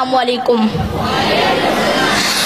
अस्सलामु अलैकुम।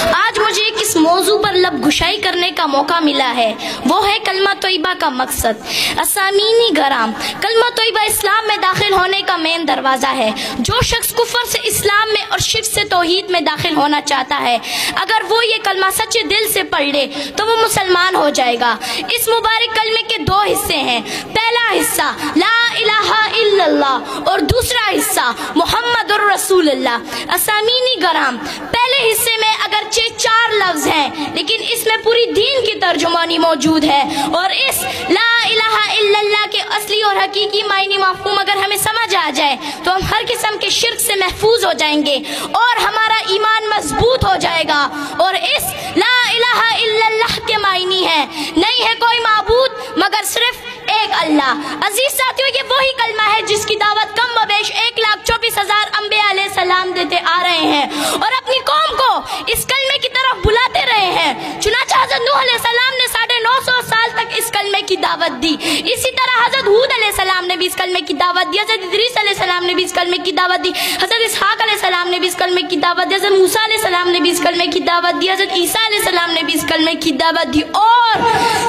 आज मुझे किस मौजू पर लब घुशाई करने का मौका मिला है, वो है कलमा तोयबा का मकसद। असामीनी गराम, कलमा तोयबा इस्लाम में दाखिल होने का मेन दरवाज़ा है। जो शख्स कुफर से इस्लाम में और शिर्क से तौहीद में दाखिल होना चाहता है, अगर वो ये कलमा सच्चे दिल से पढ़ ले तो वो मुसलमान हो जाएगा। इस मुबारक कलमे के दो हिस्से हैं। पहला हिस्सा ला इलाहा इल्लल्लाह और दूसरा हिस्सा मुहम्मदुर रसूलुल्लाह। असामीनी गराम, पहले हिस्से में अगरचे 4 लफ्ज हैं, लेकिन इसमें पूरी दीन की तर्जुमानी मौजूद है। और इस ला इलाहा इल्लल्लाह के असली और हकीकी मायने मफ़हूम अगर हमें समझ आ जाए तो हम हर किस्म के शिर्क से महफूज हो जाएंगे और हमारा ईमान मजबूत हो जाएगा। और इस ला इलाहा इल्लल्लाह के मायने हैं, नहीं है कोई माबूद मगर सिर्फ एक अल्लाह। अजीज साथियों, ये वही कलमा है जिसकी दावत कम बबेश 1,24,000 अंबिया अलैहि सलाम देते आ रहे हैं और अपनी कौम को इस कलमे की तरफ बुलाते रहे हैं। चुनांचे हज़रत नूह अलैहि सलाम ने 950 साल तक इस कलमे की दावत दी। इसी तरह हज़रत हूद अलैहि सलाम ने भी इस कलमे की दावत दी, हज़रत इदरीस अलैहि सलाम ने भी इस कलमे की दावत दी, हज़रत इसहाक अलैहि सलाम ने भी इस कलमे की दावत दी, हज़रत मूसा अलैहि सलाम ने भी इस कलमे की दावत दी, हज़रत ईसा अलैहि सलाम ने भी इस कलमे की दावत दी। और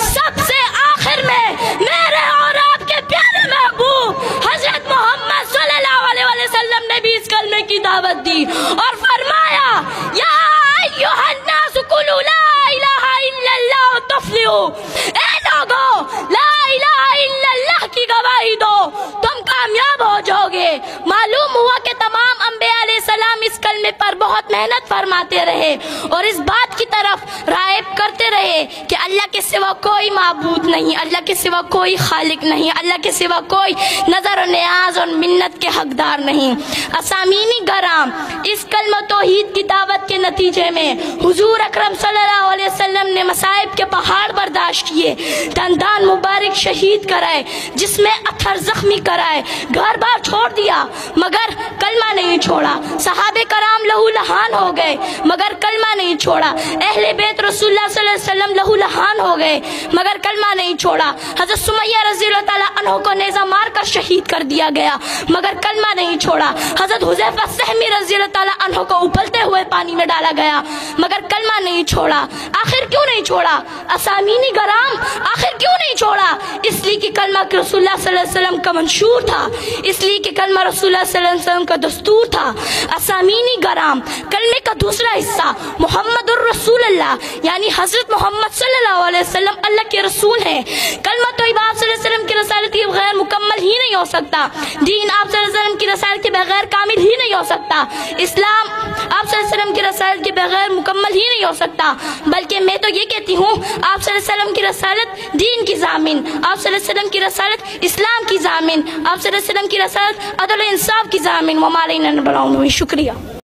सबसे आखिर में मेरे और आपके प्यारे महबूब हज़रत मोहम्मद सल्लल्लाहु अलैहि वसल्लम ने भी इस कलमे की दावत दी और फरमाया, या अय्युहन्नास कुलू ला इलाहा इल्लल्लाह तुफ्लिहू। ए लोगों, ला इलाहा इल्लल्लाह की गवाही दो, तुम कामयाब हो जाओगे। मालूम हुआ कि तमाम अंबिया अलैहि सलाम इस कलमे पर बहुत मेहनत फरमाते रहे और इस बात की तरफ राइब करते रहे कि अल्लाह के सिवा कोई माबूद नहीं, अल्लाह के सिवा कोई खालिक नहीं, अल्लाह के सिवा कोई नजर और नियाज और मिन्नत के हकदार नहीं। असामीनी गराम, इस कलमा तौहीद की दावत के नतीजे में हुजूर अकरम सल्लल्लाहु अलैहि वसल्लम ने मसाइब के पहाड़ बर्दाश्त किए, दंदान मुबारक शहीद कराए, जिसमें अथर जख्मी कराए, घर बार छोड़ दिया मगर कलमा नहीं छोड़ा। सहाबे कराम लहू लहान हो गए मगर कलमा नहीं छोड़ा। अहले बैत रसूलुल्लाह सल्लल्लाहु अलैहि वसल्लम लहू लहान हो गए मगर कलमा नहीं छोड़ा। हज़रत सुमैया रज़ियल्लाहु ताला अन्हा को नेज़ा मार कर शहीद कर दिया गया मगर कलमा नहीं छोड़ा। हज़रत हुज़ैफा सहमी रज़ियल्लाहु ताला अन्हा को उबलते हुए पानी में डाला गया मगर कलमा नहीं छोड़ा। आखिर क्यों नहीं छोड़ा? असामीनी गराम, आखिर क्यों नहीं छोड़ा? इसलिए कि कलमा रसूलुल्लाह सल्लल्लाहु अलैहि वसल्लम का मंशूर था, इसलिए कि कलमा रसूलुल्लाह सल्लल्लाहु अलैहि वसल्लम का दस्तूर था। असामीनी गराम, कलमे का दूसरा हिस्सा मुहम्मदुर रसूलुल्लाह यानी हजरत मोहम्मद सल्लल्लाहु अलैहि वसल्लम अल्लाह के रसूल हैं। कलमा तोयबा आप सल्लल्लाहु अलैहि वसल्लम की रसालत के बगैर मुकम्मल ही नहीं हो सकता। दीन आप सल्लल्लाहु अलैहि वसल्लम की रसालत के बगैर कामिल ही नहीं हो सकता। इस्लाम आप सल्लल्लाहु अलैहि वसल्लम की रसालत के बगैर मुकम्मल ही नहीं हो सकता। बल्कि मैं तो ये कहती हूँ, आप सल्लल्लाहु अलैहि वसल्लम की रसालत दीन की ज़ामिन, आप सल्लल्लाहु अलैहि वसल्लम की रसालत इस्लाम की ज़ामिन, आप सल्लल्लाहु अलैहि वसल्लम की रसालत अदल इंसाफ की ज़ामिन। शुक्रिया।